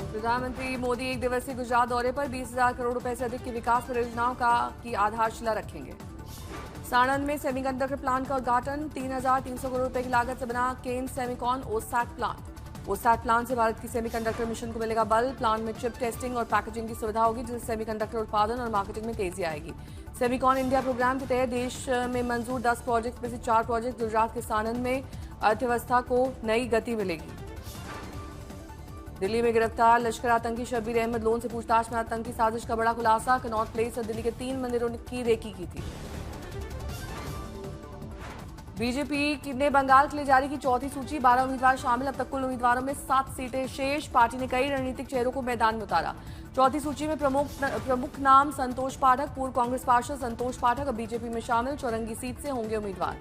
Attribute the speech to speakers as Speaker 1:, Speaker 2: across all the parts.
Speaker 1: प्रधानमंत्री मोदी एक दिवसीय गुजरात दौरे पर 20,000 करोड़ रुपए से अधिक की विकास परियोजनाओं की आधारशिला रखेंगे। साणंद में सेमीकंडक्टर प्लांट का उद्घाटन। 3,300 करोड़ रुपए की लागत से बना Kaynes Semicon OSAT plant. OSAT plant से भारत की सेमीकंडक्टर मिशन को मिलेगा बल। प्लांट में चिप टेस्टिंग और पैकेजिंग की सुविधा होगी, जिससे सेमीकंडक्टर उत्पादन और मार्केटिंग में तेजी आएगी। सेमीकॉन इंडिया प्रोग्राम के तहत देश में मंजूर 10 प्रोजेक्ट में से 4 प्रोजेक्ट गुजरात के साणंद में अर्थव्यवस्था को नई गति मिलेगी। दिल्ली में गिरफ्तार लश्कर आतंकी शब्बीर अहमद लोन से पूछताछ में आतंकी साजिश का बड़ा खुलासा। कनॉट प्लेस और दिल्ली के 3 मंदिरों की रेकी की थी। बीजेपी ने बंगाल के लिए जारी की चौथी सूची। 12 उम्मीदवार शामिल। अब तक कुल उम्मीदवारों में 7 सीटें शेष। पार्टी ने कई रणनीतिक चेहरों को मैदान में उतारा। चौथी सूची में प्रमुख नाम संतोष पाठक, पूर्व कांग्रेस पार्षद संतोष पाठक अब बीजेपी में शामिल। चौरंगी सीट से होंगे उम्मीदवार।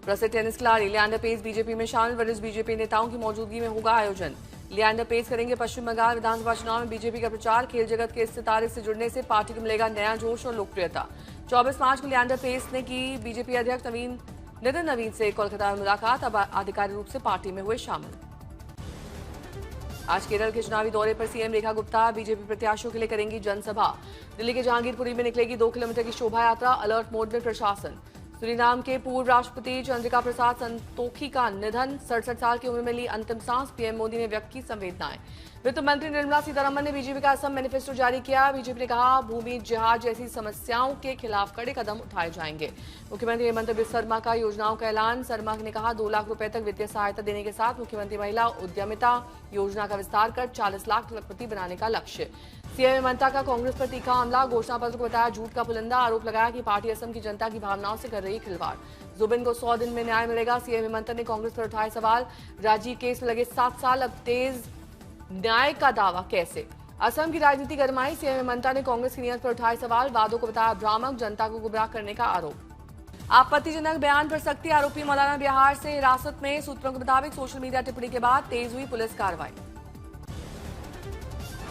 Speaker 1: प्रसिद्ध टेनिस खिलाड़ी लियांडर पेस बीजेपी में शामिल। वरिष्ठ बीजेपी नेताओं की मौजूदगी में होगा आयोजन। लियांडर पेस करेंगे पश्चिम बंगाल विधानसभा चुनाव में बीजेपी का प्रचार। खेल जगत के इस सितारे से जुड़ने से पार्टी को मिलेगा नया जोश और लोकप्रियता। 24 मार्च को लियांडर पेस ने की बीजेपी अध्यक्ष नितिन नवीन से कोलकाता में मुलाकात। अब आधिकारिक रूप से पार्टी में हुए शामिल। आज केरल के चुनावी दौरे पर सीएम रेखा गुप्ता बीजेपी प्रत्याशियों के लिए करेंगी जनसभा। दिल्ली के जहांगीरपुरी में निकलेगी 2 किलोमीटर की शोभा यात्रा। अलर्ट मोड में प्रशासन। सूरीनाम के पूर्व राष्ट्रपति चंद्रिका प्रसाद संतोखी का निधन। 67 साल की उम्र में ली अंतिम सांस। पीएम मोदी ने व्यक्त की संवेदनाएं। वित्त मंत्री निर्मला सीतारमण ने बीजेपी का असम मैनिफेस्टो जारी किया। बीजेपी ने कहा भूमि जिहाद जैसी समस्याओं के खिलाफ कड़े कदम उठाए जाएंगे। मुख्यमंत्री हेमंत बिस्वा का योजनाओं का ऐलान। शर्मा ने कहा 2 लाख रुपए तक वित्तीय सहायता देने के साथ मुख्यमंत्री महिला उद्यमिता योजना का विस्तार कर 40 लाख लखपति बनाने का लक्ष्य। सीएम हेमंता का कांग्रेस पर तीखा हमला। घोषणा पत्र को बताया झूठ का पुलिंदा। आरोप लगाया कि पार्टी असम की जनता की भावनाओं से कर रही खिलवाड़। जुबिन को 100 दिन में न्याय मिलेगा। सीएम हेमंत ने कांग्रेस पर उठाए सवाल। राजीव केस में लगे 7 साल, अब तेज न्याय का दावा कैसे। असम की राजनीति गरमाई। सीएम हेमंता ने कांग्रेस की नीयत पर उठाए सवाल। वादों को बताया भ्रामक, जनता को गुमराह करने का आरोप। आपत्तिजनक बयान पर सख्ती। आरोपी मौलाना बिहार से हिरासत में। सूत्रों के मुताबिक सोशल मीडिया टिप्पणी के बाद तेज हुई पुलिस कार्रवाई।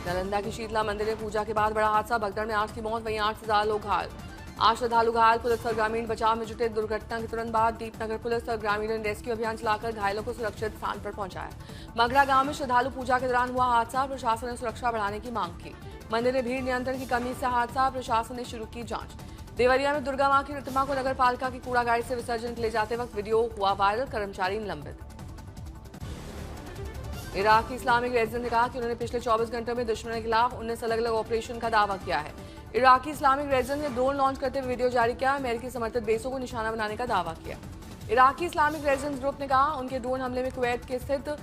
Speaker 1: नालंदा की शीतला मंदिर में पूजा के बाद बड़ा हादसा। भगदड़ में 8 की मौत, वहीं 8 से ज्यादा लोग घायल। 8 श्रद्धालु घायल। पुलिस और ग्रामीण बचाव में जुटे। दुर्घटना के तुरंत बाद दीपनगर पुलिस और ग्रामीणों ने रेस्क्यू अभियान चलाकर घायलों को सुरक्षित स्थान पर पहुंचाया। मगरा गांव में श्रद्धालु पूजा के दौरान हुआ हादसा। प्रशासन ने सुरक्षा बढ़ाने की मांग की। मंदिर में भीड़ नियंत्रण की कमी से हादसा। प्रशासन ने शुरू की जांच। देवरिया में दुर्गा मां की प्रतिमा को नगर पालिका की कूड़ा गाड़ी से विसर्जन के ले जाते वक्त वीडियो हुआ वायरल। कर्मचारी निलंबित। इराक की इस्लामिक रेजिडेंट ने कहा कि उन्होंने पिछले 24 घंटों में दुश्मन के खिलाफ 19 अलग अलग ऑपरेशन का दावा किया है। इराकी इस्लामिक रेजिडेंट ने ड्रोन लॉन्च करते हुए वीडियो जारी किया। अमेरिकी समर्थित बेसों को निशाना बनाने का दावा किया। इराकी इस्लामिक रेजिडेंट ग्रुप ने कहा उनके ड्रोन हमले में कुवैत के स्थित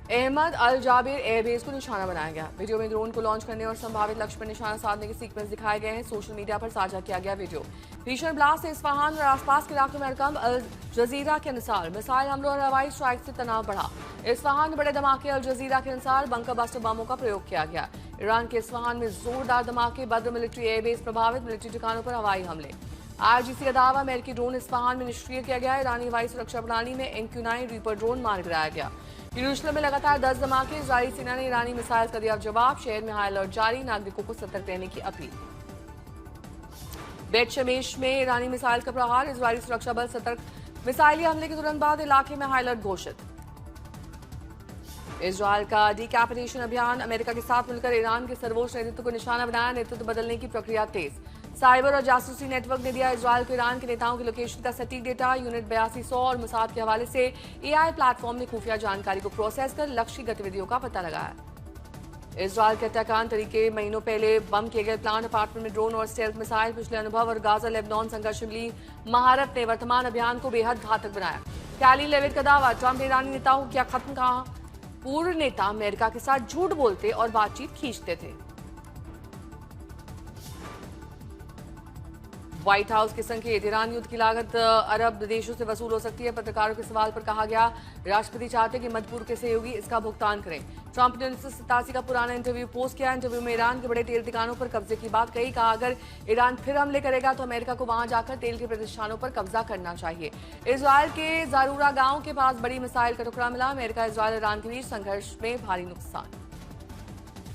Speaker 1: अहमद अल जाबिर एयरबेस को निशाना बनाया गया। वीडियो में ड्रोन को लॉन्च करने और संभावित लक्ष्य पर निशाना साधने के सीक्वेंस दिखाए गए हैं। सोशल मीडिया पर साझा किया गया वीडियो। भीषण ब्लास्ट से इस्फहान और आसपास के इलाकों में हड़कंप। अल जजीरा के अनुसार मिसाइल हमलों और हवाई स्ट्राइक से तनाव बढ़ा। इस्फहान में बड़े धमाके। अल जजीरा के अनुसार बंकर बस्टर बमों का प्रयोग किया गया। ईरान के इस्फहान में जोरदार धमाके। बद्र मिलिट्री एयरबेस प्रभावित। मिलिट्री ठिकानों पर हवाई हमले। आईआरजीसी का दावा अमेरिकी ड्रोन इस्फहान में निष्क्रिय किया गया। ईरानी हवाई सुरक्षा प्रणाली में MQ-9 रीपर ड्रोन मार गिराया गया। यरूशलेम में लगातार 10 धमाके। इजरायली सेना ने ईरानी मिसाइल का दिया जवाब। शहर में हाई अलर्ट जारी। नागरिकों को सतर्क रहने की अपील। बेत शमेश में ईरानी मिसाइल का प्रहार। इजरायली सुरक्षा बल सतर्क। मिसाइली हमले के तुरंत बाद इलाके में हाई अलर्ट घोषित। इजरायल का डिकैपिटेशन अभियान। अमेरिका के साथ मिलकर ईरान के सर्वोच्च नेतृत्व को निशाना बनाया। नेतृत्व बदलने की प्रक्रिया तेज। साइबर और जासूसी नेटवर्क ने दिया इजरायल को ईरान के नेताओं की लोकेशन का सटीक डेटा। यूनिट 8200 और मुसाद के हवाले से AI प्लेटफॉर्म ने खुफिया जानकारी को प्रोसेस कर लक्ष्य की गतिविधियों का पता लगाया। इजरायल के हत्याकांड तरीके महीनों पहले बम किए गए प्लांट, अपार्टमेंट में ड्रोन और स्टेल्थ मिसाइल। पिछले अनुभव और गाजा लेबनान संघर्ष में मिली महारत ने वर्तमान अभियान को बेहद घातक बनाया। कैली लेविट का दावा ट्रंप ने ईरानी नेताओं को किया खत्म। कहा पूर्व नेता अमेरिका के साथ झूठ बोलते और बातचीत खींचते थे। व्हाइट हाउस के संकेत। ईरान युद्ध की लागत अरब देशों से वसूल हो सकती है। पत्रकारों के सवाल पर कहा गया राष्ट्रपति चाहते कि मध्यपूर्व के सहयोगी इसका भुगतान करें। ट्रंप ने 1987 का पुराना इंटरव्यू पोस्ट किया। इंटरव्यू में ईरान के बड़े तेल ठिकानों पर कब्जे की बात कही। कहा अगर ईरान फिर हमले करेगा तो अमेरिका को वहां जाकर तेल के प्रतिष्ठानों पर कब्जा करना चाहिए। इजरायल के जारूरा गांव के पास बड़ी मिसाइल का टुकड़ा मिला। अमेरिका इजरायल ईरान के बीच संघर्ष में भारी नुकसान।